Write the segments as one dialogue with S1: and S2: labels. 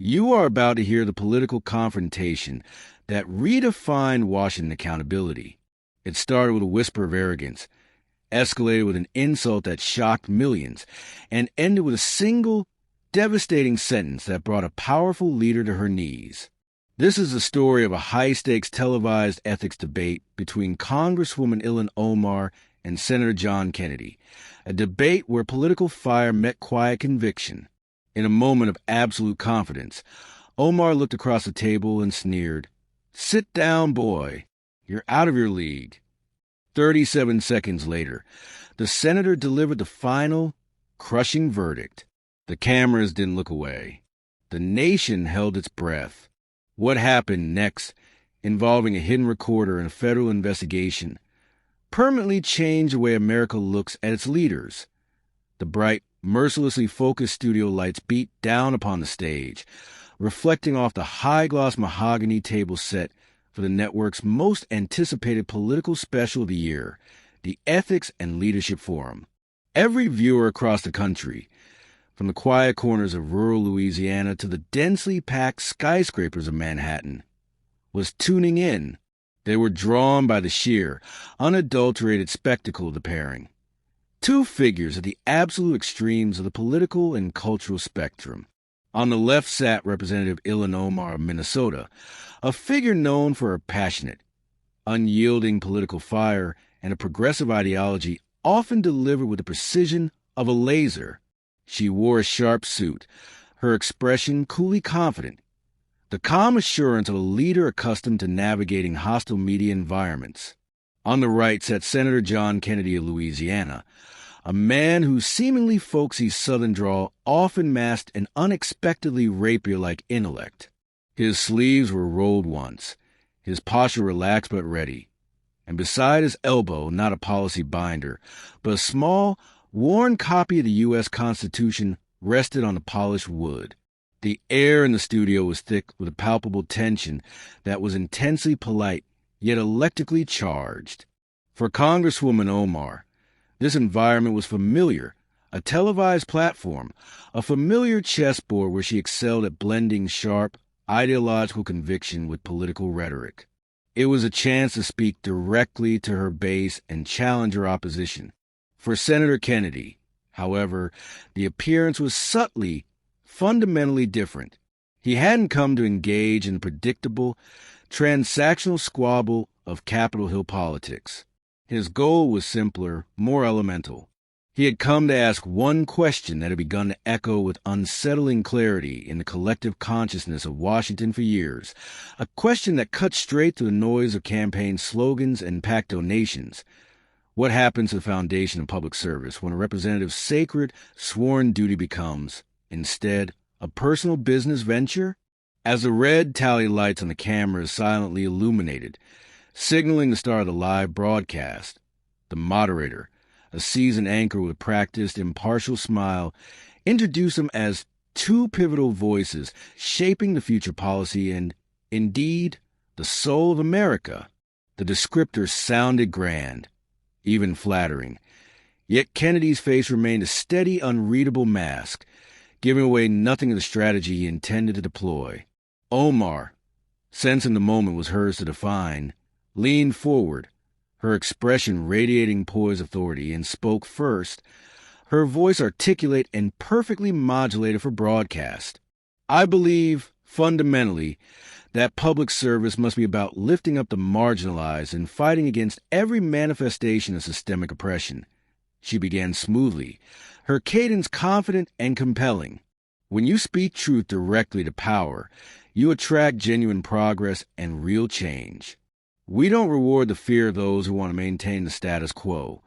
S1: You are about to hear the political confrontation that redefined Washington accountability. It started with a whisper of arrogance, escalated with an insult that shocked millions, and ended with a single, devastating sentence that brought a powerful leader to her knees. This is the story of a high-stakes televised ethics debate between Congresswoman Ilhan Omar and Senator John Kennedy, a debate where political fire met quiet conviction. In a moment of absolute confidence, Omar looked across the table and sneered, "Sit down, boy. You're out of your league." 37 seconds later, the senator delivered the final, crushing verdict. The cameras didn't look away. The nation held its breath. What happened next, involving a hidden recorder and a federal investigation, permanently changed the way America looks at its leaders. The bright, mercilessly focused studio lights beat down upon the stage, reflecting off the high-gloss mahogany table set for the network's most anticipated political special of the year, the Ethics and Leadership Forum. Every viewer across the country, from the quiet corners of rural Louisiana to the densely packed skyscrapers of Manhattan, was tuning in. They were drawn by the sheer, unadulterated spectacle of the pairing. Two figures at the absolute extremes of the political and cultural spectrum. On the left sat Representative Ilhan Omar of Minnesota, a figure known for her passionate, unyielding political fire and a progressive ideology often delivered with the precision of a laser. She wore a sharp suit, her expression coolly confident, the calm assurance of a leader accustomed to navigating hostile media environments. On the right sat Senator John Kennedy of Louisiana, a man whose seemingly folksy Southern drawl often masked an unexpectedly rapier-like intellect. His sleeves were rolled once, his posture relaxed but ready, and beside his elbow not a policy binder, but a small, worn copy of the U.S. Constitution rested on the polished wood. The air in the studio was thick with a palpable tension that was intensely polite, yet electrically charged. For Congresswoman Omar, this environment was familiar, a televised platform, a familiar chessboard where she excelled at blending sharp, ideological conviction with political rhetoric. It was a chance to speak directly to her base and challenge her opposition. For Senator Kennedy, however, the appearance was subtly, fundamentally different. He hadn't come to engage in the predictable, transactional squabble of Capitol Hill politics. His goal was simpler, more elemental. He had come to ask one question that had begun to echo with unsettling clarity in the collective consciousness of Washington for years, a question that cut straight through the noise of campaign slogans and PAC donations. What happens to the foundation of public service when a representative's sacred, sworn duty becomes, instead, a personal business venture? As the red tally lights on the cameras silently illuminated, signaling the start of the live broadcast, the moderator, a seasoned anchor with a practiced, impartial smile, introduced them as two pivotal voices shaping the future policy and, indeed, the soul of America. The descriptor sounded grand, even flattering, yet Kennedy's face remained a steady, unreadable mask, giving away nothing of the strategy he intended to deploy. Omar, sensing the moment was hers to define, leaned forward, her expression radiating poised authority, and spoke first, her voice articulate and perfectly modulated for broadcast. "I believe, fundamentally, that public service must be about lifting up the marginalized and fighting against every manifestation of systemic oppression." She began smoothly, her cadence confident and compelling. "When you speak truth directly to power, you attract genuine progress and real change. We don't reward the fear of those who want to maintain the status quo.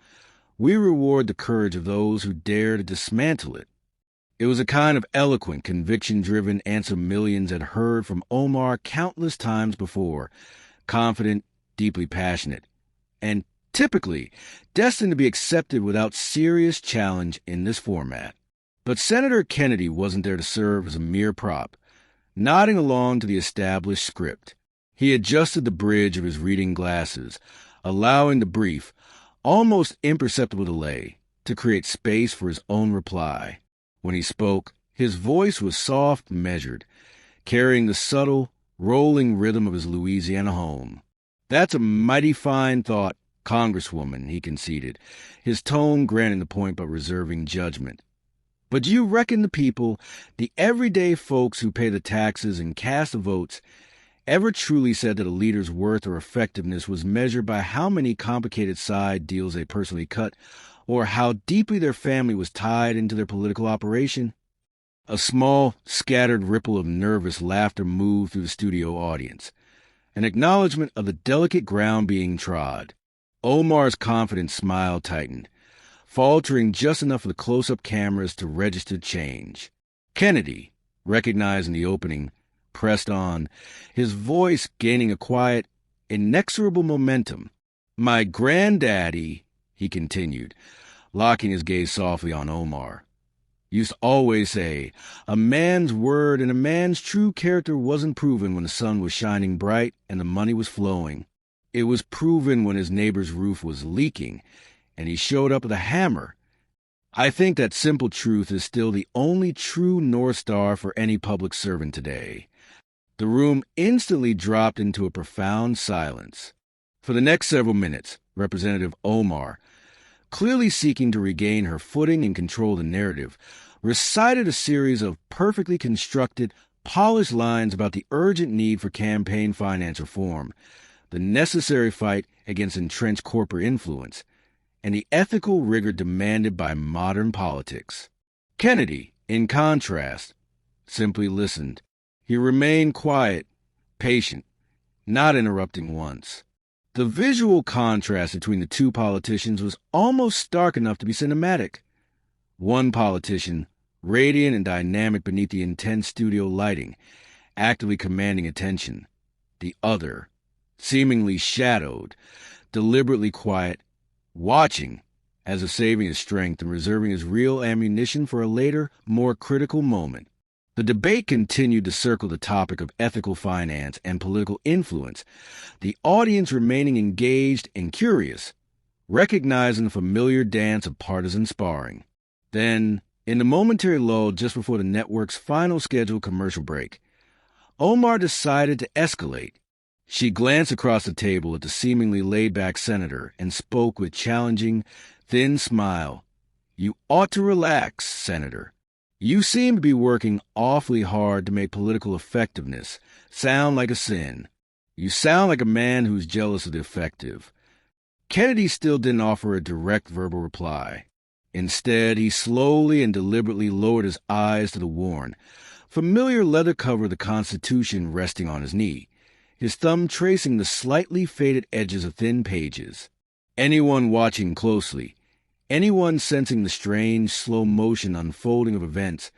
S1: We reward the courage of those who dare to dismantle it." It was a kind of eloquent, conviction-driven answer millions had heard from Omar countless times before, confident, deeply passionate, and typically destined to be accepted without serious challenge in this format. But Senator Kennedy wasn't there to serve as a mere prop, nodding along to the established script. He adjusted the bridge of his reading glasses, allowing the brief, almost imperceptible delay to create space for his own reply. When he spoke, his voice was soft and measured, carrying the subtle, rolling rhythm of his Louisiana home. "That's a mighty fine thought, Congresswoman," he conceded, his tone granting the point but reserving judgment. "But do you reckon the people, the everyday folks who pay the taxes and cast the votes, ever truly said that a leader's worth or effectiveness was measured by how many complicated side deals they personally cut, or how deeply their family was tied into their political operation?" A small, scattered ripple of nervous laughter moved through the studio audience, an acknowledgement of the delicate ground being trod. Omar's confident smile tightened, faltering just enough for the close-up cameras to register change. Kennedy, recognizing the opening, pressed on, his voice gaining a quiet, inexorable momentum. "My granddaddy," he continued, locking his gaze softly on Omar, "used to always say, a man's word and a man's true character wasn't proven when the sun was shining bright and the money was flowing. It was proven when his neighbor's roof was leaking and he showed up with a hammer. I think that simple truth is still the only true North Star for any public servant today." The room instantly dropped into a profound silence. For the next several minutes, Representative Omar, clearly seeking to regain her footing and control the narrative, recited a series of perfectly constructed, polished lines about the urgent need for campaign finance reform, the necessary fight against entrenched corporate influence, and the ethical rigor demanded by modern politics. Kennedy, in contrast, simply listened. He remained quiet, patient, not interrupting once. The visual contrast between the two politicians was almost stark enough to be cinematic. One politician, radiant and dynamic beneath the intense studio lighting, actively commanding attention. The other, seemingly shadowed, deliberately quiet, watching, as if saving his strength and reserving his real ammunition for a later, more critical moment. The debate continued to circle the topic of ethical finance and political influence, the audience remaining engaged and curious, recognizing the familiar dance of partisan sparring. Then, in the momentary lull just before the network's final scheduled commercial break, Omar decided to escalate. She glanced across the table at the seemingly laid-back senator and spoke with challenging, thin smile. "You ought to relax, Senator. You seem to be working awfully hard to make political effectiveness sound like a sin. You sound like a man who's jealous of the effective." Kennedy still didn't offer a direct verbal reply. Instead, he slowly and deliberately lowered his eyes to the worn, familiar leather cover of the Constitution resting on his knee, his thumb tracing the slightly faded edges of thin pages. Anyone watching closely, anyone sensing the strange, slow-motion unfolding of events,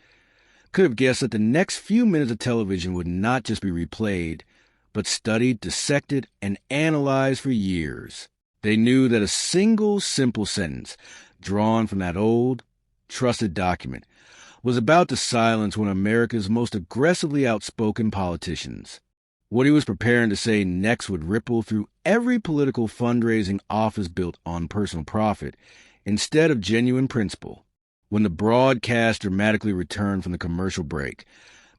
S1: could have guessed that the next few minutes of television would not just be replayed, but studied, dissected, and analyzed for years. They knew that a single simple sentence, drawn from that old, trusted document, was about to silence one of America's most aggressively outspoken politicians. What he was preparing to say next would ripple through every political fundraising office built on personal profit instead of genuine principle. When the broadcast dramatically returned from the commercial break,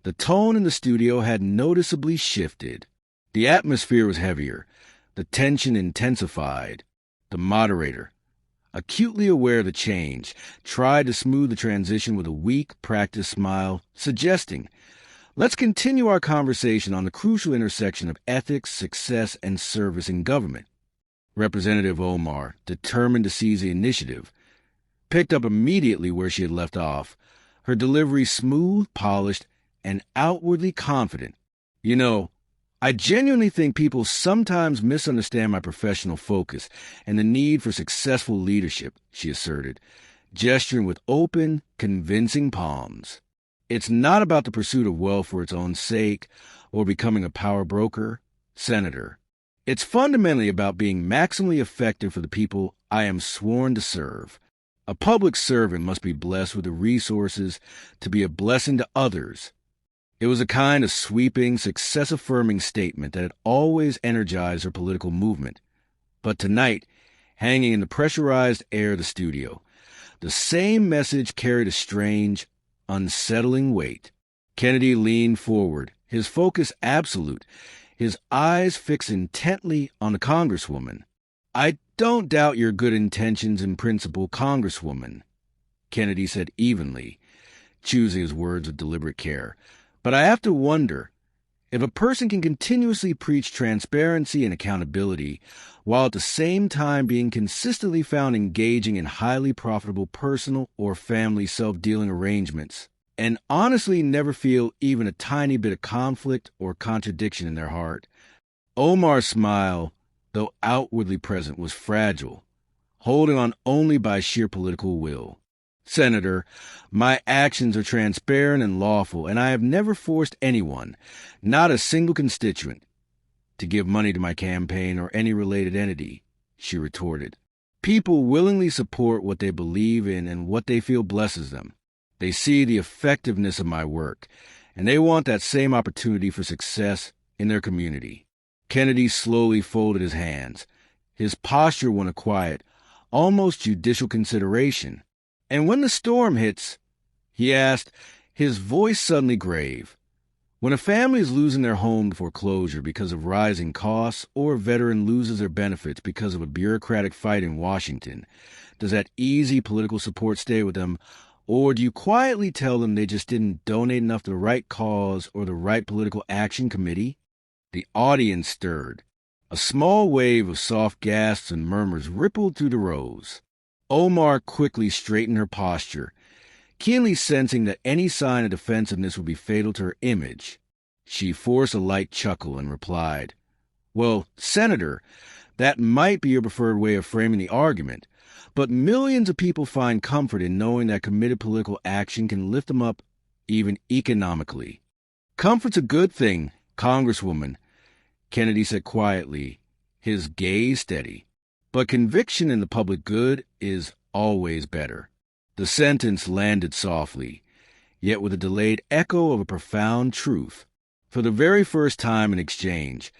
S1: the tone in the studio had noticeably shifted. The atmosphere was heavier, the tension intensified. The moderator, acutely aware of the change, tried to smooth the transition with a weak, practiced smile, suggesting, "Let's continue our conversation on the crucial intersection of ethics, success, and service in government." Representative Omar, determined to seize the initiative, picked up immediately where she had left off, her delivery smooth, polished, and outwardly confident. "You know, I genuinely think people sometimes misunderstand my professional focus and the need for successful leadership," she asserted, gesturing with open, convincing palms. "It's not about the pursuit of wealth for its own sake or becoming a power broker, Senator. It's fundamentally about being maximally effective for the people I am sworn to serve. A public servant must be blessed with the resources to be a blessing to others." It was a kind of sweeping, success-affirming statement that had always energized her political movement. But tonight, hanging in the pressurized air of the studio, the same message carried a strange, unsettling weight. Kennedy leaned forward, his focus absolute, his eyes fixed intently on the Congresswoman. "I don't doubt your good intentions in principle, Congresswoman," Kennedy said evenly, choosing his words with deliberate care. "But I have to wonder, if a person can continuously preach transparency and accountability while at the same time being consistently found engaging in highly profitable personal or family self-dealing arrangements, and honestly never feel even a tiny bit of conflict or contradiction in their heart." Omar's smile, though outwardly present, was fragile, holding on only by sheer political will. "Senator, my actions are transparent and lawful, and I have never forced anyone, not a single constituent, to give money to my campaign or any related entity," she retorted. "People willingly support what they believe in and what they feel blesses them. They see the effectiveness of my work, and they want that same opportunity for success in their community." Kennedy slowly folded his hands, his posture one of quiet, almost judicial consideration. "And when the storm hits," he asked, his voice suddenly grave, "when a family is losing their home to foreclosure because of rising costs, or a veteran loses their benefits because of a bureaucratic fight in Washington, does that easy political support stay with them, or do you quietly tell them they just didn't donate enough to the right cause or the right political action committee?" The audience stirred. A small wave of soft gasps and murmurs rippled through the rows. Omar quickly straightened her posture, keenly sensing that any sign of defensiveness would be fatal to her image. She forced a light chuckle and replied, "Well, Senator, that might be your preferred way of framing the argument, but millions of people find comfort in knowing that committed political action can lift them up, even economically." "Comfort's a good thing, Congresswoman," Kennedy said quietly, his gaze steady. "But conviction in the public good is always better." The sentence landed softly, yet with a delayed echo of a profound truth. For the very first time in exchange,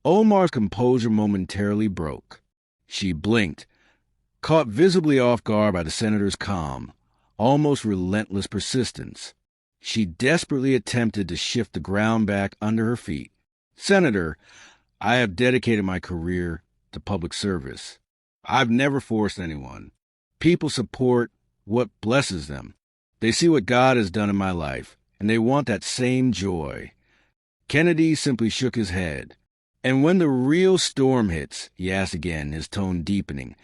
S1: Omar's composure momentarily broke. She blinked, caught visibly off guard by the senator's calm, almost relentless persistence. She desperately attempted to shift the ground back under her feet. "Senator, I have dedicated my career to public service. I've never forced anyone. People support what blesses them. They see what God has done in my life, and they want that same joy." Kennedy simply shook his head. "And when the real storm hits," he asked again, his tone deepening,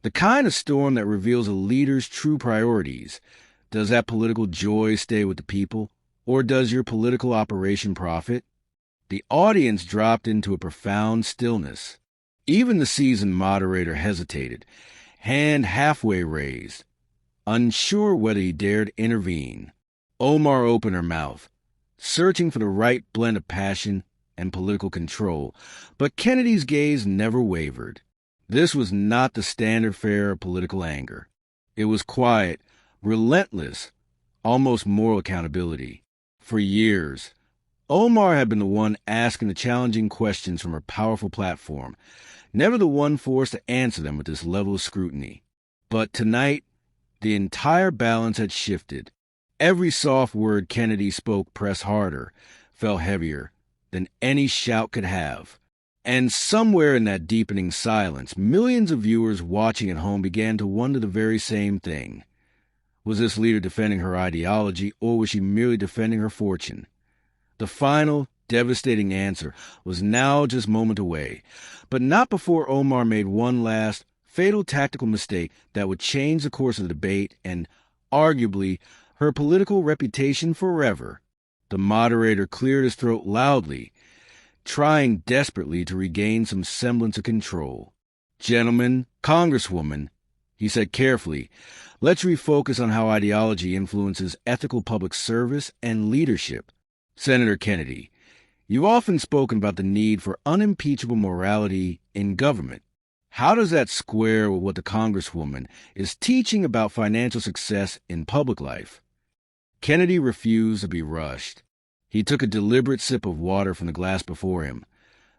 S1: "the kind of storm that reveals a leader's true priorities, does that political joy stay with the people, or does your political operation profit?" The audience dropped into a profound stillness. Even the seasoned moderator hesitated, hand halfway raised, unsure whether he dared intervene. Omar opened her mouth, searching for the right blend of passion and political control, but Kennedy's gaze never wavered. This was not the standard fare of political anger. It was quiet, relentless, almost moral accountability. For years, Omar had been the one asking the challenging questions from her powerful platform, never the one forced to answer them with this level of scrutiny. But tonight, the entire balance had shifted. Every soft word Kennedy spoke pressed harder, felt heavier than any shout could have. And somewhere in that deepening silence, millions of viewers watching at home began to wonder the very same thing. Was this leader defending her ideology, or was she merely defending her fortune? The final, devastating answer was now just moments away, but not before Omar made one last, fatal tactical mistake that would change the course of the debate and, arguably, her political reputation forever. The moderator cleared his throat loudly, trying desperately to regain some semblance of control. "Gentlemen, Congresswoman," he said carefully, "let's refocus on how ideology influences ethical public service and leadership. Senator Kennedy, you've often spoken about the need for unimpeachable morality in government. How does that square with what the Congresswoman is teaching about financial success in public life?" Kennedy refused to be rushed. He took a deliberate sip of water from the glass before him,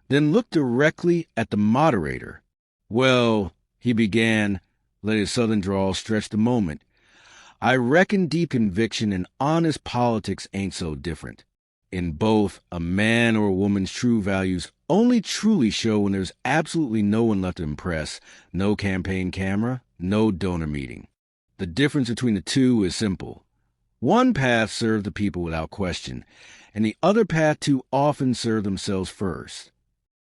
S1: then looked directly at the moderator. "Well," he began, letting his southern drawl stretch the moment, I reckon deep conviction and honest politics ain't so different. In both, a man or a woman's true values only truly show when there's absolutely no one left to impress, no campaign camera, no donor meeting. The difference between the two is simple. One path served the people without question, and the other path too often served themselves first.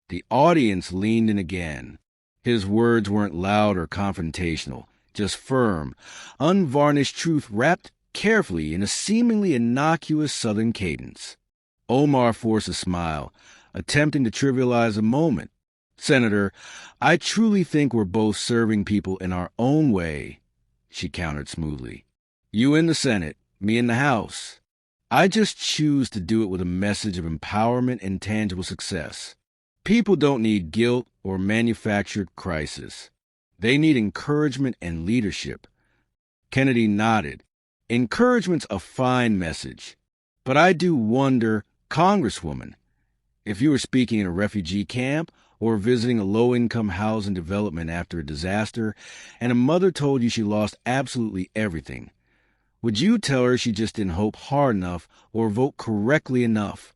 S1: The audience leaned in again. His words weren't loud or confrontational, just firm, unvarnished truth wrapped carefully in a seemingly innocuous Southern cadence. Omar forced a smile, attempting to trivialize the moment. "Senator, I truly think we're both serving people in our own way," she countered smoothly. "You in the Senate, me in the House. I just choose to do it with a message of empowerment and tangible success. People don't need guilt or manufactured crisis. They need encouragement and leadership." Kennedy nodded. "Encouragement's a fine message. But I do wonder, Congresswoman, if you were speaking in a refugee camp or visiting a low-income housing development after a disaster and a mother told you she lost absolutely everything, would you tell her she just didn't hope hard enough or vote correctly enough?"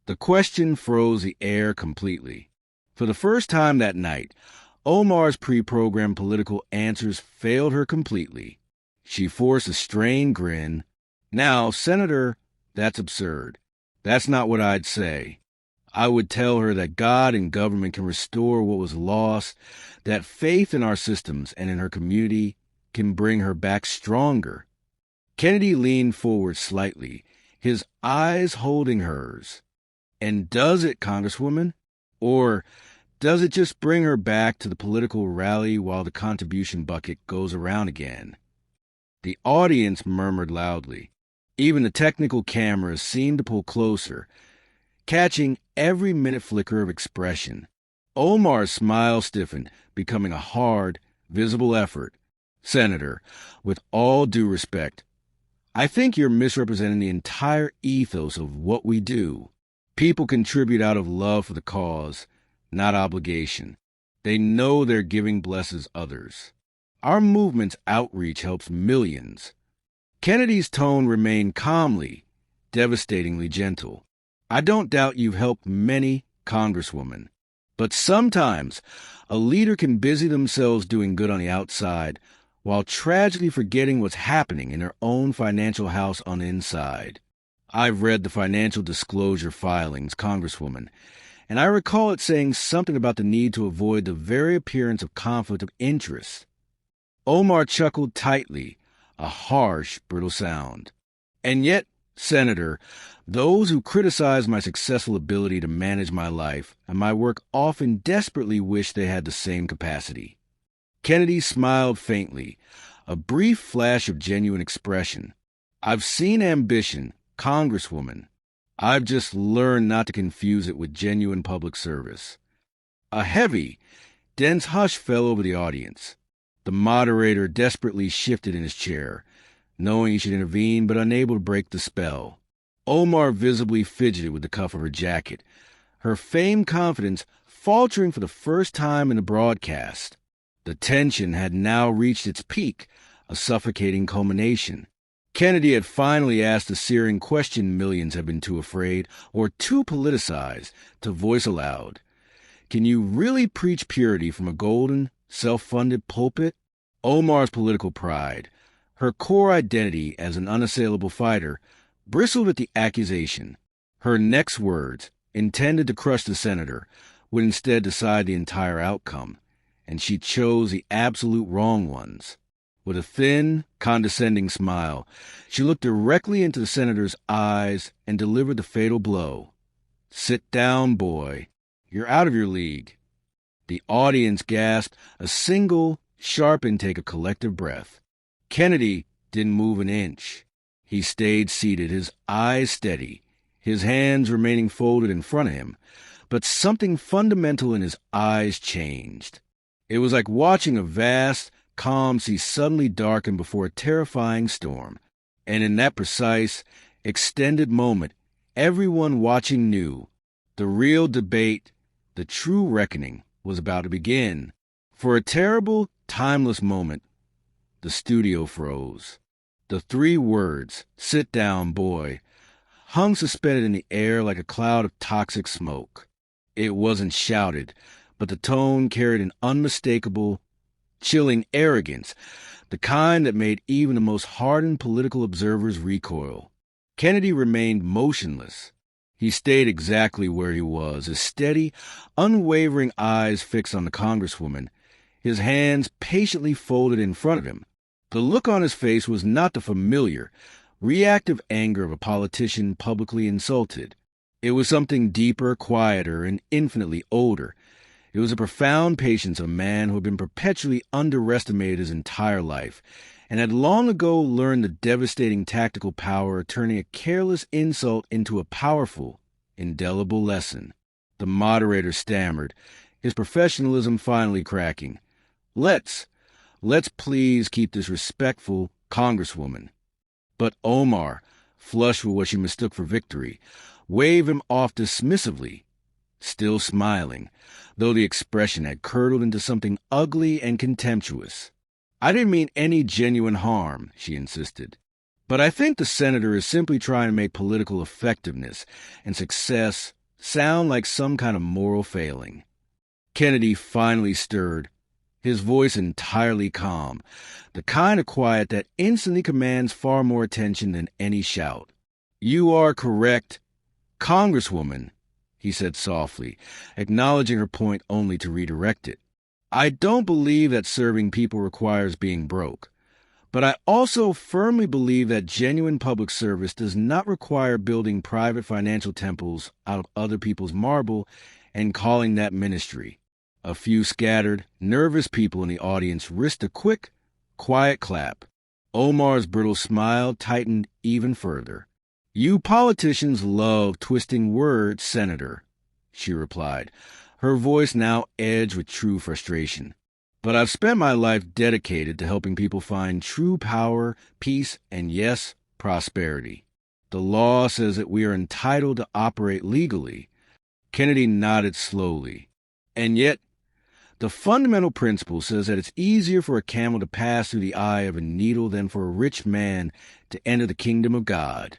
S1: The question froze the air completely. For the first time that night, Omar's pre-programmed political answers failed her completely. She forced a strained grin. "Now, Senator, that's absurd. That's not what I'd say. I would tell her that God and government can restore what was lost, that faith in our systems and in her community can bring her back stronger." Kennedy leaned forward slightly, his eyes holding hers. "And does it, Congresswoman? Or does it just bring her back to the political rally while the contribution bucket goes around again?" The audience murmured loudly. Even the technical cameras seemed to pull closer, catching every minute flicker of expression. Omar's smile stiffened, becoming a hard, visible effort. "Senator, with all due respect, I think you're misrepresenting the entire ethos of what we do. People contribute out of love for the cause, not obligation. They know their giving blesses others. Our movement's outreach helps millions." Kennedy's tone remained calmly, devastatingly gentle. "I don't doubt you've helped many, Congresswoman. But sometimes a leader can busy themselves doing good on the outside while tragically forgetting what's happening in their own financial house on the inside. I've read the financial disclosure filings, Congresswoman, and I recall it saying something about the need to avoid the very appearance of conflict of interest." Omar chuckled tightly, a harsh, brittle sound. "And yet, Senator, those who criticize my successful ability to manage my life and my work often desperately wish they had the same capacity." Kennedy smiled faintly, a brief flash of genuine expression. "I've seen ambition, Congresswoman. I've just learned not to confuse it with genuine public service." A heavy, dense hush fell over the audience. The moderator desperately shifted in his chair, knowing he should intervene but unable to break the spell. Omar visibly fidgeted with the cuff of her jacket, her famed confidence faltering for the first time in the broadcast. The tension had now reached its peak, a suffocating culmination. Kennedy had finally asked the searing question millions have been too afraid or too politicized to voice aloud. Can you really preach purity from a golden, self-funded pulpit? Omar's political pride, her core identity as an unassailable fighter, bristled at the accusation. Her next words, intended to crush the senator, would instead decide the entire outcome, and she chose the absolute wrong ones. With a thin, condescending smile, she looked directly into the senator's eyes and delivered the fatal blow. "Sit down, boy. You're out of your league." The audience gasped a single, sharp intake of collective breath. Kennedy didn't move an inch. He stayed seated, his eyes steady, his hands remaining folded in front of him, but something fundamental in his eyes changed. It was like watching a vast, calm sea suddenly darken before a terrifying storm. And in that precise, extended moment, everyone watching knew the real debate, the true reckoning, was about to begin. For a terrible, timeless moment, the studio froze. The 3 words, "Sit down, boy," hung suspended in the air like a cloud of toxic smoke. It wasn't shouted, but the tone carried an unmistakable, chilling arrogance, the kind that made even the most hardened political observers recoil. Kennedy remained motionless. He stayed exactly where he was, his steady, unwavering eyes fixed on the Congresswoman, his hands patiently folded in front of him. The look on his face was not the familiar, reactive anger of a politician publicly insulted. It was something deeper, quieter, and infinitely older. It was a profound patience of a man who had been perpetually underestimated his entire life, and had long ago learned the devastating tactical power of turning a careless insult into a powerful, indelible lesson. The moderator stammered, his professionalism finally cracking. Let's please keep this respectful, Congresswoman." But Omar, flushed with what she mistook for victory, waved him off dismissively, still smiling, though the expression had curdled into something ugly and contemptuous. "I didn't mean any genuine harm," she insisted. "But I think the senator is simply trying to make political effectiveness and success sound like some kind of moral failing." Kennedy finally stirred, his voice entirely calm, the kind of quiet that instantly commands far more attention than any shout. "You are correct, Congresswoman," he said softly, acknowledging her point only to redirect it. "I don't believe that serving people requires being broke, but I also firmly believe that genuine public service does not require building private financial temples out of other people's marble and calling that ministry." A few scattered, nervous people in the audience risked a quick, quiet clap. Omar's brittle smile tightened even further. "You politicians love twisting words, Senator," she replied, her voice now edged with true frustration. "But I've spent my life dedicated to helping people find true power, peace, and yes, prosperity. The law says that we are entitled to operate legally." Kennedy nodded slowly. "And yet, the fundamental principle says that it's easier for a camel to pass through the eye of a needle than for a rich man to enter the kingdom of God."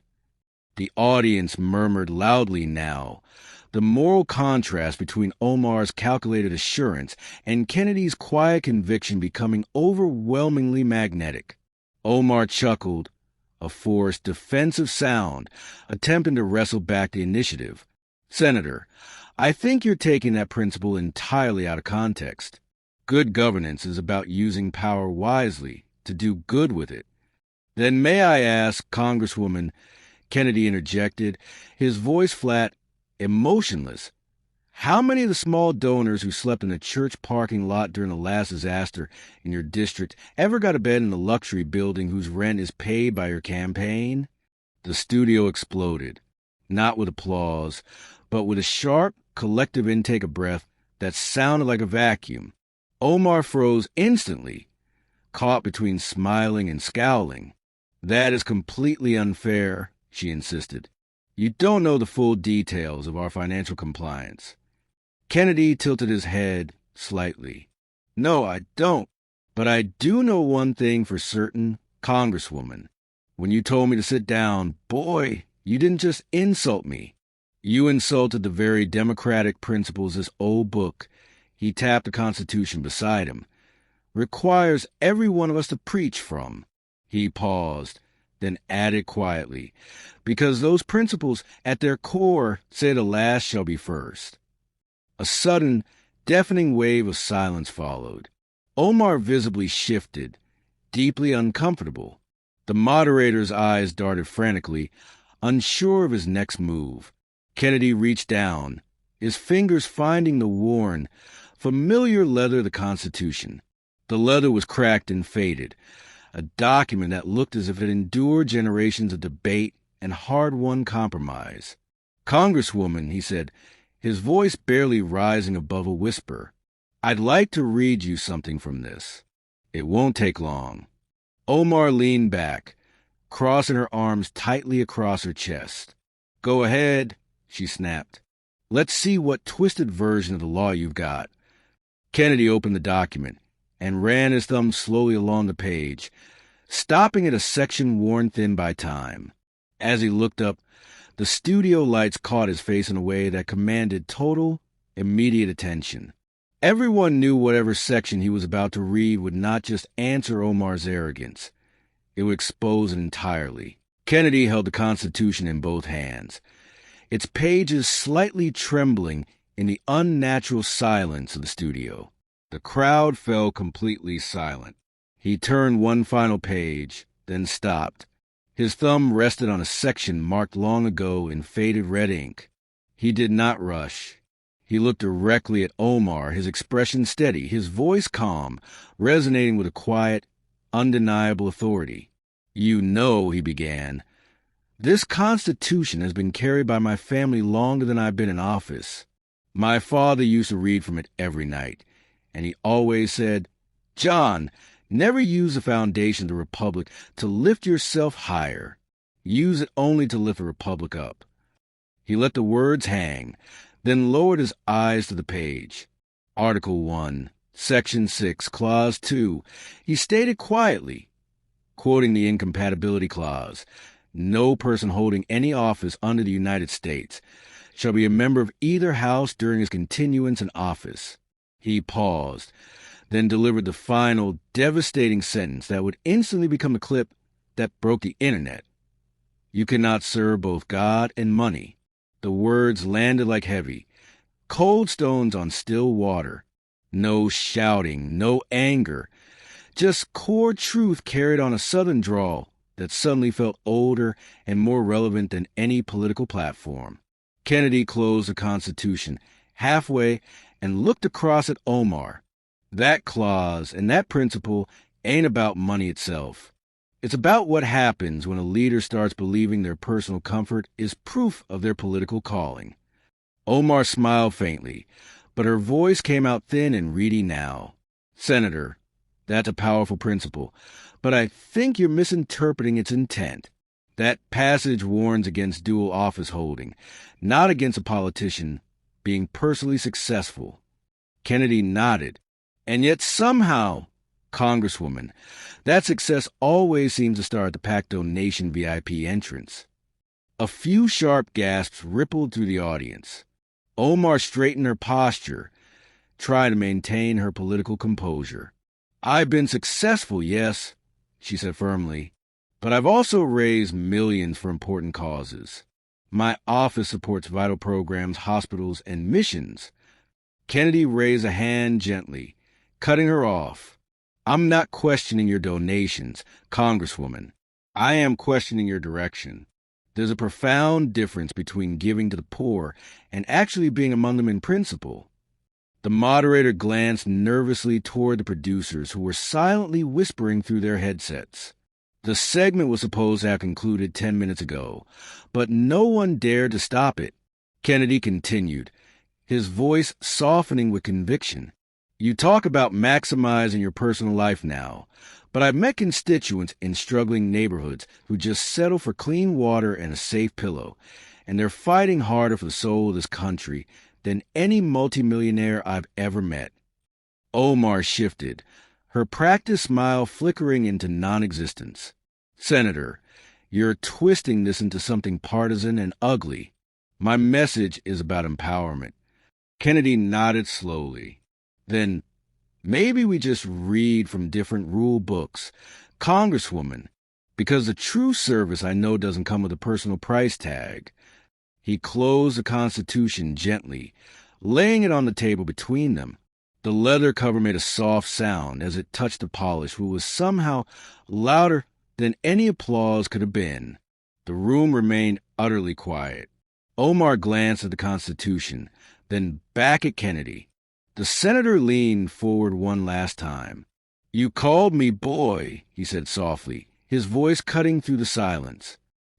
S1: The audience murmured loudly now, the moral contrast between Omar's calculated assurance and Kennedy's quiet conviction becoming overwhelmingly magnetic. Omar chuckled, a forced, defensive sound, attempting to wrestle back the initiative. "Senator, I think you're taking that principle entirely out of context. Good governance is about using power wisely to do good with it." "Then may I ask, Congresswoman," Kennedy interjected, his voice flat, emotionless, "how many of the small donors who slept in a church parking lot during the last disaster in your district ever got a bed in the luxury building whose rent is paid by your campaign?" The studio exploded, not with applause, but with a sharp, collective intake of breath that sounded like a vacuum. Omar froze instantly, caught between smiling and scowling. "That is completely unfair," she insisted. "You don't know the full details of our financial compliance." Kennedy tilted his head slightly. "No, I don't. But I do know one thing for certain, Congresswoman. When you told me to sit down, boy, you didn't just insult me. You insulted the very democratic principles this old book," he tapped the Constitution beside him, "requires every one of us to preach from." He paused, then added quietly, "because those principles at their core say the last shall be first." A sudden, deafening wave of silence followed. Omar visibly shifted, deeply uncomfortable. The moderator's eyes darted frantically, unsure of his next move. Kennedy reached down, his fingers finding the worn, familiar leather of the Constitution. The leather was cracked and faded, a document that looked as if it endured generations of debate and hard-won compromise. "Congresswoman," he said, his voice barely rising above a whisper, "I'd like to read you something from this. It won't take long." Omar leaned back, crossing her arms tightly across her chest. "Go ahead," she snapped. "Let's see what twisted version of the law you've got." Kennedy opened the document and ran his thumb slowly along the page, stopping at a section worn thin by time. As he looked up, the studio lights caught his face in a way that commanded total, immediate attention. Everyone knew whatever section he was about to read would not just answer Omar's arrogance. It would expose it entirely. Kennedy held the Constitution in both hands, its pages slightly trembling in the unnatural silence of the studio. The crowd fell completely silent. He turned one final page, then stopped. His thumb rested on a section marked long ago in faded red ink. He did not rush. He looked directly at Omar, his expression steady, his voice calm, resonating with a quiet, undeniable authority. "You know," he began, "this Constitution has been carried by my family longer than I've been in office. My father used to read from it every night, and he always said, 'John, never use the foundation of the Republic to lift yourself higher. Use it only to lift the Republic up.'" He let the words hang, then lowered his eyes to the page. Article 1, Section 6, Clause 2. He stated quietly, quoting the incompatibility clause, "No person holding any office under the United States shall be a member of either house during his continuance in office." He paused, then delivered the final, devastating sentence that would instantly become the clip that broke the internet. "You cannot serve both God and money." The words landed like heavy, cold stones on still water. No shouting, no anger, just core truth carried on a southern drawl that suddenly felt older and more relevant than any political platform. Kennedy closed the Constitution halfway and looked across at Omar. That clause and that principle ain't about money itself. It's about what happens when a leader starts believing their personal comfort is proof of their political calling. Omar smiled faintly, but her voice came out thin and reedy now. "Senator, that's a powerful principle, but I think you're misinterpreting its intent. That passage warns against dual office holding, not against a politician being personally successful." Kennedy nodded. "And yet somehow, Congresswoman, that success always seems to start at the PAC donation VIP entrance." A few sharp gasps rippled through the audience. Omar straightened her posture, trying to maintain her political composure. "I've been successful, yes," she said firmly, "but I've also raised millions for important causes. My office supports vital programs, hospitals, and missions." Kennedy raised a hand gently, cutting her off. "I'm not questioning your donations, Congresswoman. I am questioning your direction. There's a profound difference between giving to the poor and actually being among them in principle." The moderator glanced nervously toward the producers, who were silently whispering through their headsets. The segment was supposed to have concluded 10 minutes ago, but no one dared to stop it. Kennedy continued, his voice softening with conviction. "You talk about maximizing your personal life now, but I've met constituents in struggling neighborhoods who just settle for clean water and a safe pillow, and they're fighting harder for the soul of this country than any multimillionaire I've ever met." Omar shifted, her practiced smile flickering into non-existence. "Senator, you're twisting this into something partisan and ugly. My message is about empowerment." Kennedy nodded slowly. "Then maybe we just read from different rule books, Congresswoman, because the true service I know doesn't come with a personal price tag." He closed the Constitution gently, laying it on the table between them. The leather cover made a soft sound as it touched the polish, which was somehow louder than any applause could have been. The room remained utterly quiet. Omar glanced at the Constitution, then back at Kennedy. The senator leaned forward one last time. "You called me boy," he said softly, his voice cutting through the silence.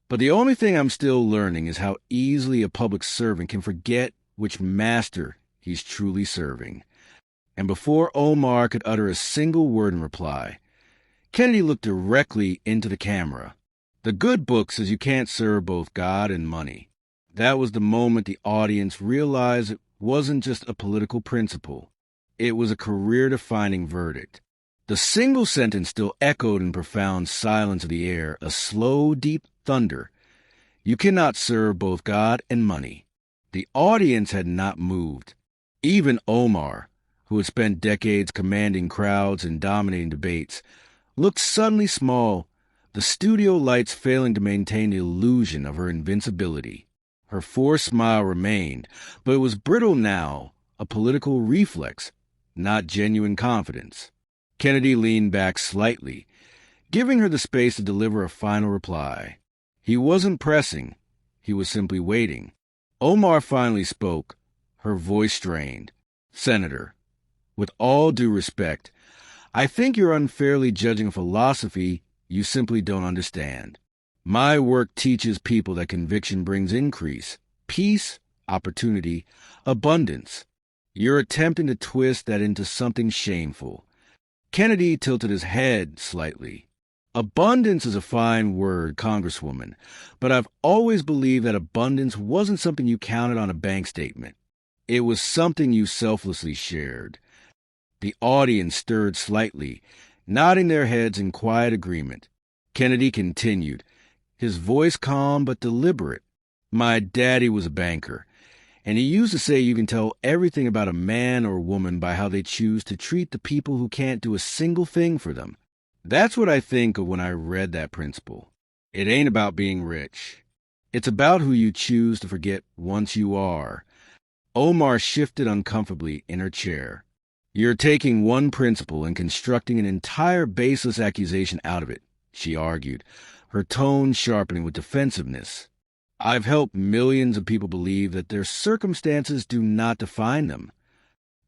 S1: "But the only thing I'm still learning is how easily a public servant can forget which master he's truly serving." And before Omar could utter a single word in reply, Kennedy looked directly into the camera. "The good book says you can't serve both God and money." That was the moment the audience realized it wasn't just a political principle. It was a career-defining verdict. The single sentence still echoed in profound silence of the air, a slow, deep thunder. You cannot serve both God and money. The audience had not moved. Even Omar, who had spent decades commanding crowds and dominating debates, looked suddenly small, the studio lights failing to maintain the illusion of her invincibility. Her forced smile remained, but it was brittle now, a political reflex, not genuine confidence. Kennedy leaned back slightly, giving her the space to deliver a final reply. He wasn't pressing. He was simply waiting. Omar finally spoke, her voice strained. "Senator, with all due respect, I think you're unfairly judging a philosophy you simply don't understand. My work teaches people that conviction brings increase, peace, opportunity, abundance. You're attempting to twist that into something shameful." Kennedy tilted his head slightly. "Abundance is a fine word, Congresswoman, but I've always believed that abundance wasn't something you counted on a bank statement. It was something you selflessly shared." The audience stirred slightly, nodding their heads in quiet agreement. Kennedy continued, his voice calm but deliberate. "My daddy was a banker, and he used to say you can tell everything about a man or woman by how they choose to treat the people who can't do a single thing for them. That's what I think of when I read that principle. It ain't about being rich. It's about who you choose to forget once you are." Omar shifted uncomfortably in her chair. "You're taking one principle and constructing an entire baseless accusation out of it," she argued, her tone sharpening with defensiveness. "I've helped millions of people believe that their circumstances do not define them."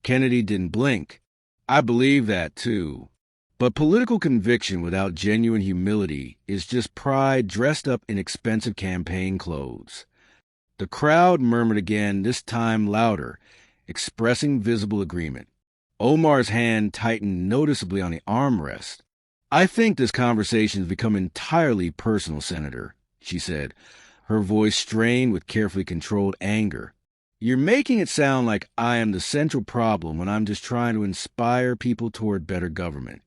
S1: Kennedy didn't blink. "I believe that, too. But political conviction without genuine humility is just pride dressed up in expensive campaign clothes." The crowd murmured again, this time louder, expressing visible agreement. Omar's hand tightened noticeably on the armrest. "I think this conversation has become entirely personal, Senator," she said, her voice strained with carefully controlled anger. "You're making it sound like I am the central problem when I'm just trying to inspire people toward better government."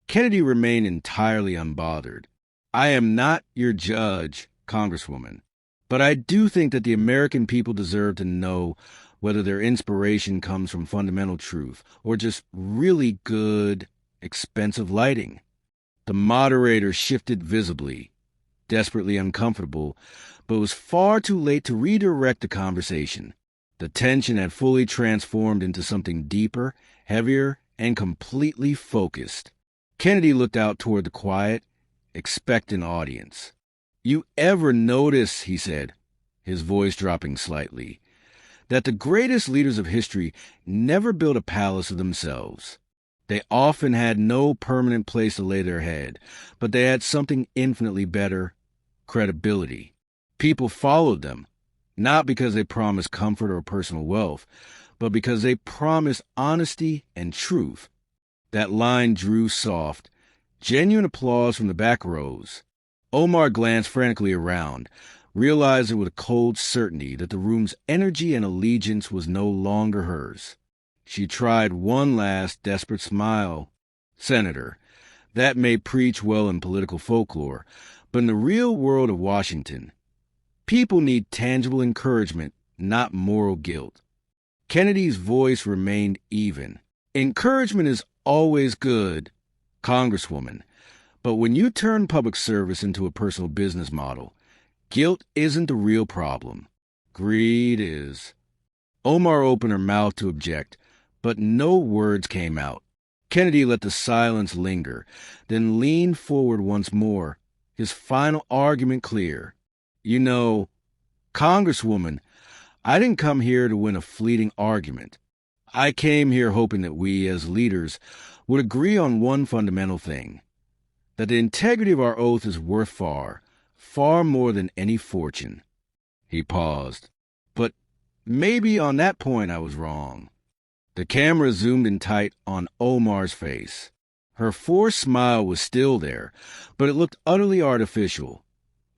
S1: Kennedy remained entirely unbothered. "I am not your judge, Congresswoman, but I do think that the American people deserve to know whether their inspiration comes from fundamental truth or just really good, expensive lighting." The moderator shifted visibly, desperately uncomfortable, but was far too late to redirect the conversation. The tension had fully transformed into something deeper, heavier, and completely focused. Kennedy looked out toward the quiet, expectant audience. "You ever notice," he said, his voice dropping slightly, "that the greatest leaders of history never built a palace of themselves? They often had no permanent place to lay their head, but they had something infinitely better: credibility. People followed them, not because they promised comfort or personal wealth, but because they promised honesty and truth." That line drew soft, genuine applause from the back rows. Omar glanced frantically around, realizing with a cold certainty that the room's energy and allegiance was no longer hers. She tried one last desperate smile. "Senator, that may preach well in political folklore, but in the real world of Washington, people need tangible encouragement, not moral guilt." Kennedy's voice remained even. "Encouragement is always good, Congresswoman, but when you turn public service into a personal business model, guilt isn't the real problem. Greed is." Omar opened her mouth to object, but no words came out. Kennedy let the silence linger, then leaned forward once more, his final argument clear. "You know, Congresswoman, I didn't come here to win a fleeting argument. I came here hoping that we, as leaders, would agree on one fundamental thing: that the integrity of our oath is worth far, far more than any fortune." He paused. "But maybe on that point I was wrong." The camera zoomed in tight on Omar's face. Her forced smile was still there, but it looked utterly artificial,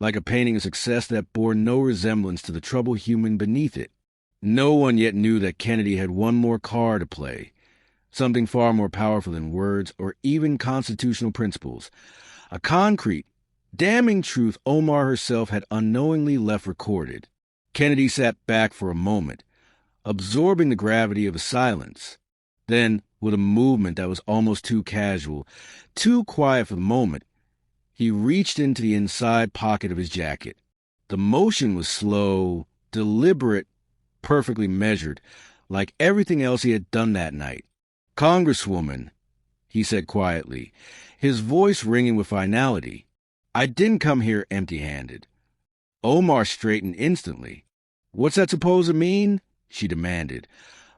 S1: like a painting of success that bore no resemblance to the troubled human beneath it. No one yet knew that Kennedy had one more card to play, something far more powerful than words or even constitutional principles. A concrete, damning truth Omar herself had unknowingly left recorded. Kennedy sat back for a moment, absorbing the gravity of his silence. Then, with a movement that was almost too casual, too quiet for the moment, he reached into the inside pocket of his jacket. The motion was slow, deliberate, perfectly measured, like everything else he had done that night. "Congresswoman," he said quietly, his voice ringing with finality, "I didn't come here empty-handed." Omar straightened instantly. "What's that supposed to mean?" she demanded,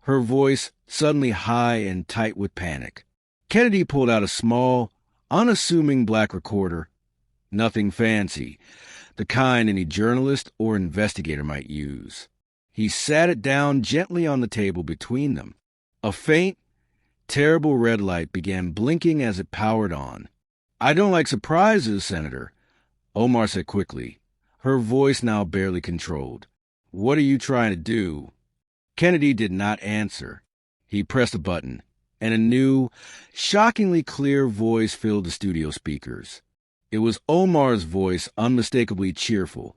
S1: her voice suddenly high and tight with panic. Kennedy pulled out a small, unassuming black recorder. Nothing fancy, the kind any journalist or investigator might use. He sat it down gently on the table between them. A faint, terrible red light began blinking as it powered on. "I don't like surprises, Senator," Omar said quickly, her voice now barely controlled. "What are you trying to do?" Kennedy did not answer. He pressed a button, and a new, shockingly clear voice filled the studio speakers. It was Omar's voice, unmistakably cheerful,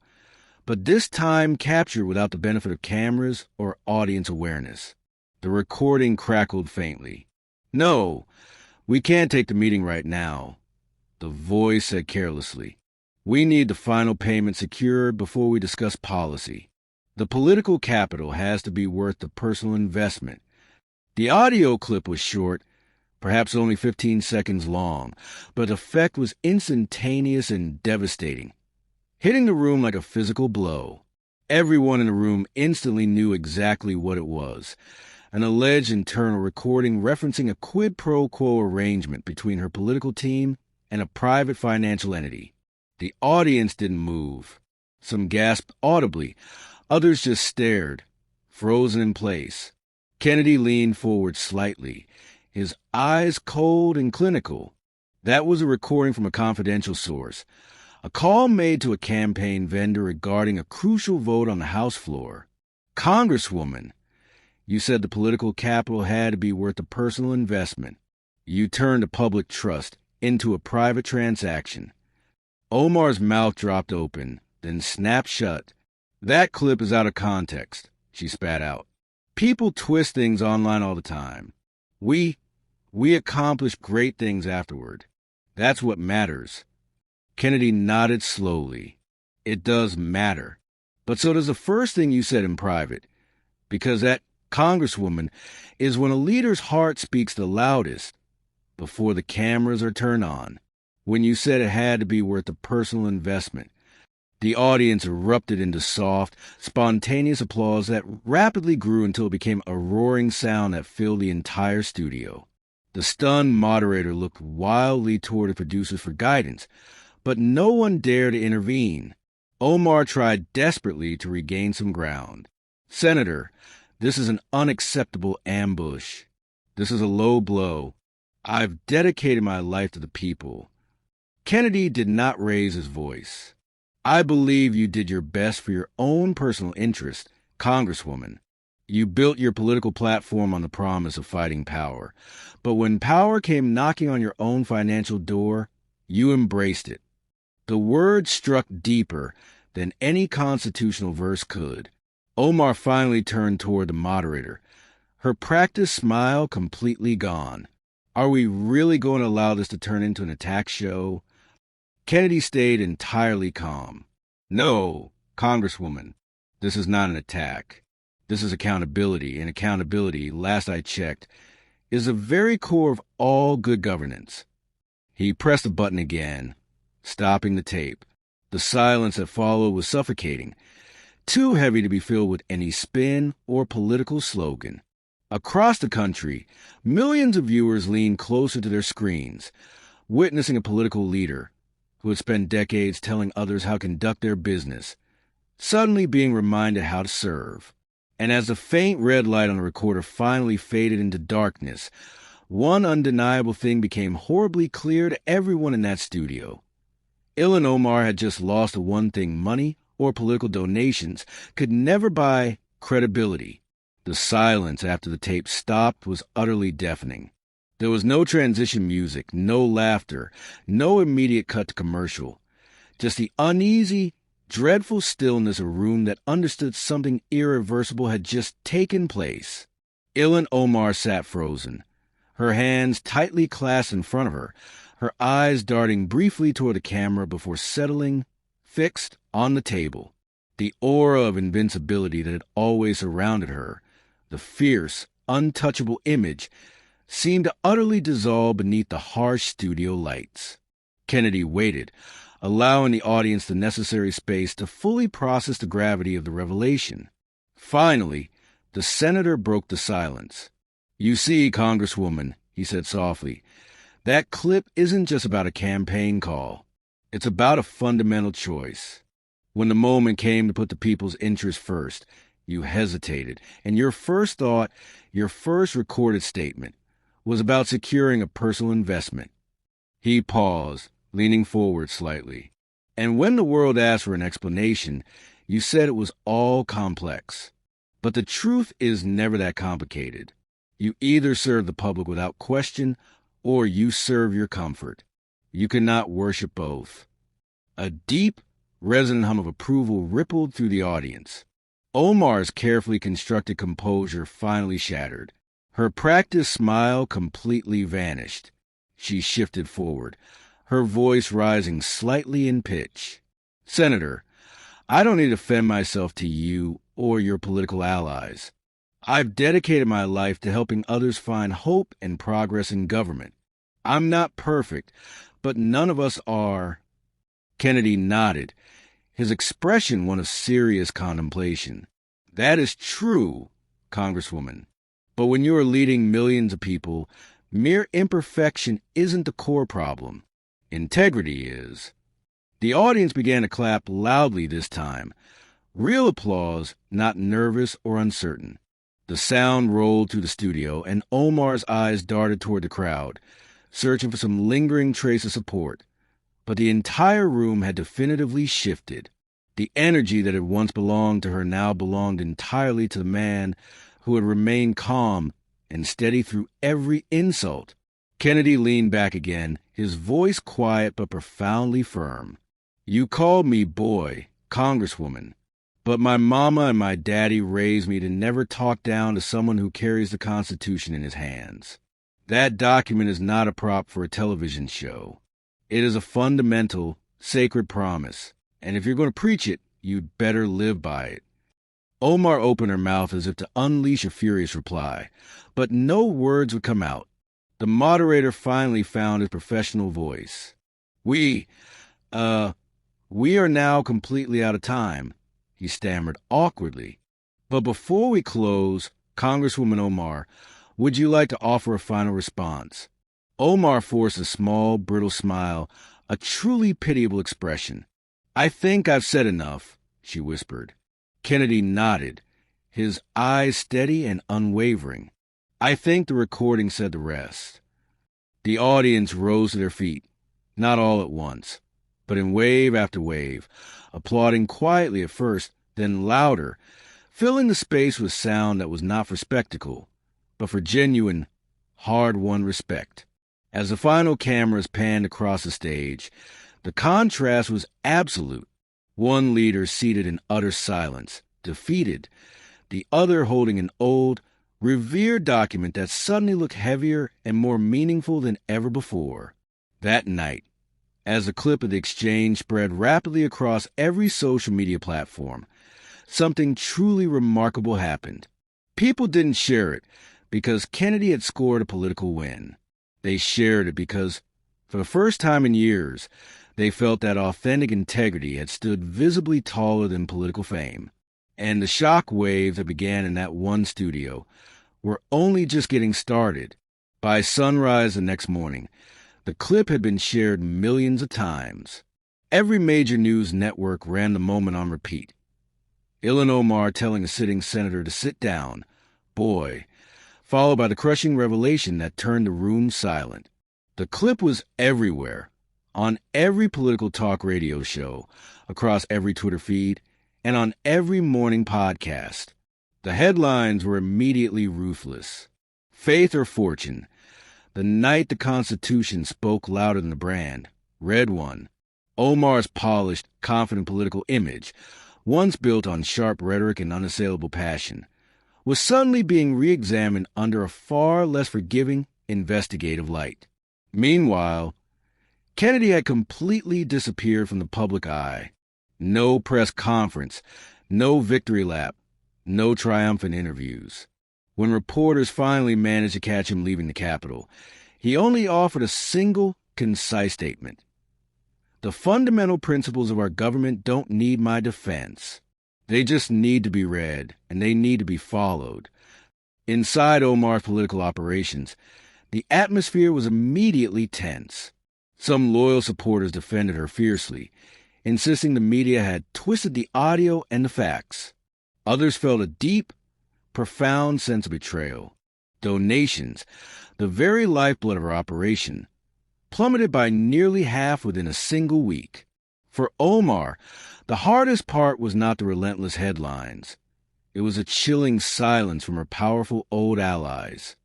S1: but this time captured without the benefit of cameras or audience awareness. The recording crackled faintly. "No, we can't take the meeting right now," the voice said carelessly. "We need the final payment secured before we discuss policy. The political capital has to be worth the personal investment." The audio clip was short, perhaps only 15 seconds long, but the effect was instantaneous and devastating, hitting the room like a physical blow. Everyone in the room instantly knew exactly what it was: an alleged internal recording referencing a quid pro quo arrangement between her political team and a private financial entity. The audience didn't move. Some gasped audibly, others just stared, frozen in place. Kennedy leaned forward slightly, his eyes cold and clinical. That was a recording from a confidential source, a call made to a campaign vendor regarding a crucial vote on the House floor. "Congresswoman, you said the political capital had to be worth a personal investment. You turned a public trust into a private transaction." Omar's mouth dropped open, then snapped shut. "That clip is out of context," she spat out. "People twist things online all the time. We accomplish great things afterward. That's what matters." Kennedy nodded slowly. "It does matter. But so does the first thing you said in private. Because that, Congresswoman, is when a leader's heart speaks the loudest, before the cameras are turned on. When you said it had to be worth a personal investment." The audience erupted into soft, spontaneous applause that rapidly grew until it became a roaring sound that filled the entire studio. The stunned moderator looked wildly toward the producers for guidance, but no one dared to intervene. Omar tried desperately to regain some ground. "Senator, this is an unacceptable ambush. This is a low blow. I've dedicated my life to the people." Kennedy did not raise his voice. "I believe you did your best for your own personal interest, Congresswoman. You built your political platform on the promise of fighting power. But when power came knocking on your own financial door, you embraced it." The words struck deeper than any constitutional verse could. Omar finally turned toward the moderator, her practiced smile completely gone. "Are we really going to allow this to turn into an attack show?" Kennedy stayed entirely calm. "No, Congresswoman, this is not an attack. This is accountability, and accountability, last I checked, is the very core of all good governance." He pressed the button again, stopping the tape. The silence that followed was suffocating, too heavy to be filled with any spin or political slogan. Across the country, millions of viewers leaned closer to their screens, witnessing a political leader who had spent decades telling others how to conduct their business, suddenly being reminded how to serve. And as the faint red light on the recorder finally faded into darkness, one undeniable thing became horribly clear to everyone in that studio. Ilhan Omar had just lost the one thing money or political donations could never buy: credibility. The silence after the tape stopped was utterly deafening. There was no transition music, no laughter, no immediate cut to commercial. Just the uneasy, dreadful stillness of a room that understood something irreversible had just taken place. Ilhan Omar sat frozen, her hands tightly clasped in front of her, her eyes darting briefly toward the camera before settling, fixed, on the table. The aura of invincibility that had always surrounded her, the fierce, untouchable image, seemed to utterly dissolve beneath the harsh studio lights. Kennedy waited, allowing the audience the necessary space to fully process the gravity of the revelation. Finally, the senator broke the silence. "You see, Congresswoman," he said softly, "that clip isn't just about a campaign call. It's about a fundamental choice. When the moment came to put the people's interest first, you hesitated, and your first thought, your first recorded statement, was about securing a personal investment." He paused, leaning forward slightly. "And when the world asked for an explanation, you said it was all complex. But the truth is never that complicated. You either serve the public without question, or you serve your comfort. You cannot worship both." A deep, resonant hum of approval rippled through the audience. Omar's carefully constructed composure finally shattered. Her practiced smile completely vanished. She shifted forward, her voice rising slightly in pitch. "Senator, I don't need to defend myself to you or your political allies. I've dedicated my life to helping others find hope and progress in government. I'm not perfect, but none of us are." Kennedy nodded, his expression one of serious contemplation. "That is true, Congresswoman. But when you are leading millions of people, mere imperfection isn't the core problem. Integrity is." The audience began to clap loudly this time. Real applause, not nervous or uncertain. The sound rolled through the studio, and Omar's eyes darted toward the crowd, searching for some lingering trace of support. But the entire room had definitively shifted. The energy that had once belonged to her now belonged entirely to the man who had remained calm and steady through every insult. Kennedy leaned back again, his voice quiet but profoundly firm. "You called me boy, Congresswoman, but my mama and my daddy raised me to never talk down to someone who carries the Constitution in his hands. That document is not a prop for a television show. It is a fundamental, sacred promise, and if you're going to preach it, you'd better live by it." Omar opened her mouth as if to unleash a furious reply, but no words would come out. The moderator finally found his professional voice. We are now completely out of time," he stammered awkwardly. "But before we close, Congresswoman Omar, would you like to offer a final response?" Omar forced a small, brittle smile, a truly pitiable expression. "I think I've said enough," she whispered. Kennedy nodded, his eyes steady and unwavering. "I think the recording said the rest." The audience rose to their feet, not all at once, but in wave after wave, applauding quietly at first, then louder, filling the space with sound that was not for spectacle, but for genuine, hard-won respect. As the final cameras panned across the stage, the contrast was absolute. One leader seated in utter silence, defeated, the other holding an old, revered document that suddenly looked heavier and more meaningful than ever before. That night, as the clip of the exchange spread rapidly across every social media platform, something truly remarkable happened. People didn't share it because Kennedy had scored a political win. They shared it because, for the first time in years, they felt that authentic integrity had stood visibly taller than political fame. And the shock waves that began in that one studio were only just getting started. By sunrise the next morning, the clip had been shared millions of times. Every major news network ran the moment on repeat. Ilhan Omar telling a sitting senator to sit down, boy, followed by the crushing revelation that turned the room silent. The clip was everywhere, on every political talk radio show, across every Twitter feed, and on every morning podcast. The headlines were immediately ruthless. Faith or fortune? The night the Constitution spoke louder than the brand. Red one. Omar's polished, confident political image, once built on sharp rhetoric and unassailable passion, was suddenly being re-examined under a far less forgiving, investigative light. Meanwhile, Kennedy had completely disappeared from the public eye. No press conference, no victory lap, no triumphant interviews. When reporters finally managed to catch him leaving the Capitol, he only offered a single, concise statement. The fundamental principles of our government don't need my defense. They just need to be read, and they need to be followed. Inside Omar's political operations, the atmosphere was immediately tense. Some loyal supporters defended her fiercely, insisting the media had twisted the audio and the facts. Others felt a deep, profound sense of betrayal. Donations, the very lifeblood of our operation, plummeted by nearly half within a single week. For Omar, the hardest part was not the relentless headlines. It was a chilling silence from her powerful old allies.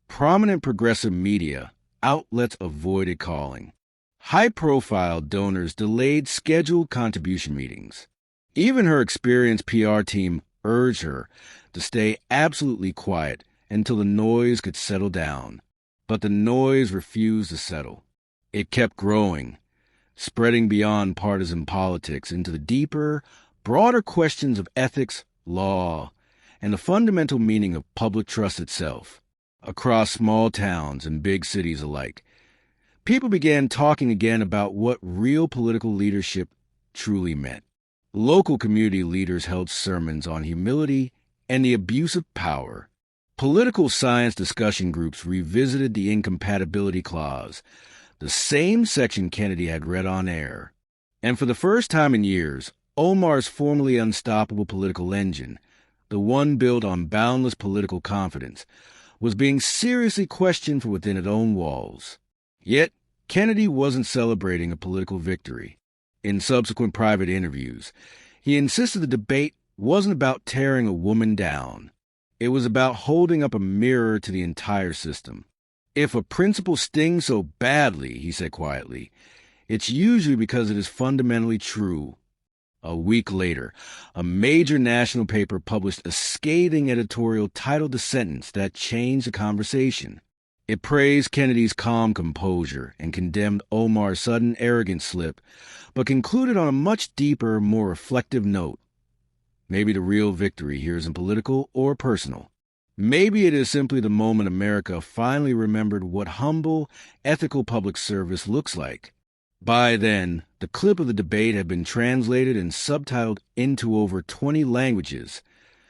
S1: Prominent progressive media outlets avoided calling. High-profile donors delayed scheduled contribution meetings. Even her experienced PR team urged her to stay absolutely quiet until the noise could settle down. But the noise refused to settle. It kept growing, spreading beyond partisan politics into the deeper, broader questions of ethics, law, and the fundamental meaning of public trust itself. Across small towns and big cities alike, people began talking again about what real political leadership truly meant. Local community leaders held sermons on humility and the abuse of power. Political science discussion groups revisited the incompatibility clause, the same section Kennedy had read on air. And for the first time in years, Omar's formerly unstoppable political engine, the one built on boundless political confidence, was being seriously questioned from within its own walls. Yet, Kennedy wasn't celebrating a political victory. In subsequent private interviews, he insisted the debate wasn't about tearing a woman down. It was about holding up a mirror to the entire system. If a principle stings so badly, he said quietly, it's usually because it is fundamentally true. A week later, a major national paper published a scathing editorial titled the sentence that changed the conversation. It praised Kennedy's calm composure and condemned Omar's sudden arrogant slip, but concluded on a much deeper, more reflective note. Maybe the real victory here isn't political or personal. Maybe it is simply the moment America finally remembered what humble, ethical public service looks like. By then, the clip of the debate had been translated and subtitled into over 20 languages,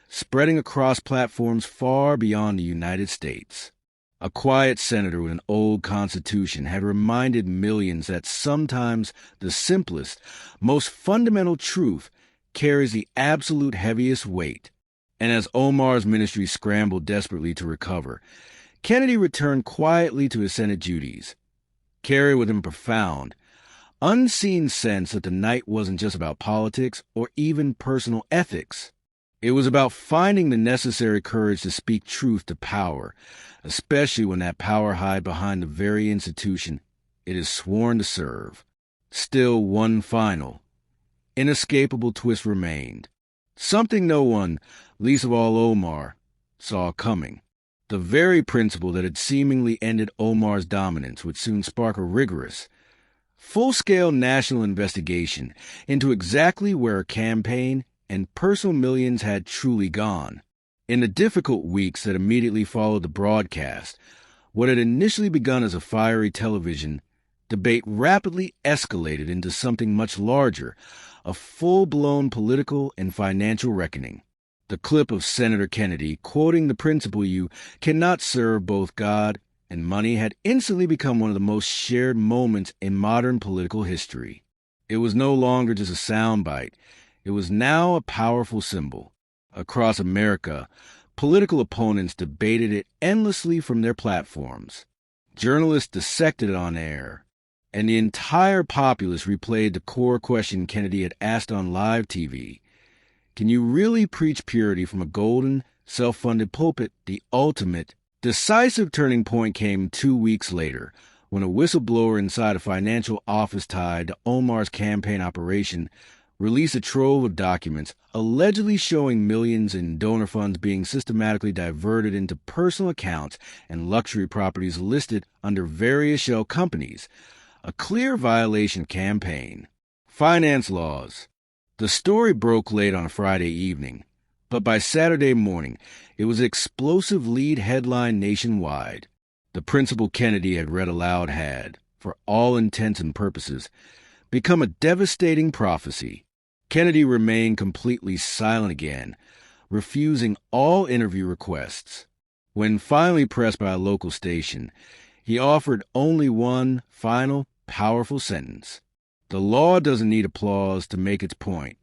S1: spreading across platforms far beyond the United States. A quiet senator with an old constitution had reminded millions that sometimes the simplest, most fundamental truth carries the absolute heaviest weight. And as Omar's ministry scrambled desperately to recover, Kennedy returned quietly to his Senate duties, carried with him profound, unseen sense that the night wasn't just about politics or even personal ethics. It was about finding the necessary courage to speak truth to power, especially when that power hides behind the very institution it is sworn to serve. Still, one final, inescapable twist remained. Something no one, least of all Omar, saw coming. The very principle that had seemingly ended Omar's dominance would soon spark a rigorous, full-scale national investigation into exactly where her campaign and personal millions had truly gone. In the difficult weeks that immediately followed the broadcast, what had initially begun as a fiery television debate rapidly escalated into something much larger, a full-blown political and financial reckoning. The clip of Senator Kennedy quoting the principle you cannot serve both God and money had instantly become one of the most shared moments in modern political history. It was no longer just a soundbite. It was now a powerful symbol. Across America, political opponents debated it endlessly from their platforms. Journalists dissected it on air, and the entire populace replayed the core question Kennedy had asked on live TV. Can you really preach purity from a golden, self-funded pulpit, the ultimate. Decisive turning point came 2 weeks later, when a whistleblower inside a financial office tied to Omar's campaign operation released a trove of documents allegedly showing millions in donor funds being systematically diverted into personal accounts and luxury properties listed under various shell companies, a clear violation of campaign finance laws. The story broke late on a Friday evening, but by Saturday morning, it was an explosive lead headline nationwide. The principle Kennedy had read aloud had, for all intents and purposes, become a devastating prophecy. Kennedy remained completely silent again, refusing all interview requests. When finally pressed by a local station, he offered only one final, powerful sentence. The law doesn't need applause to make its point.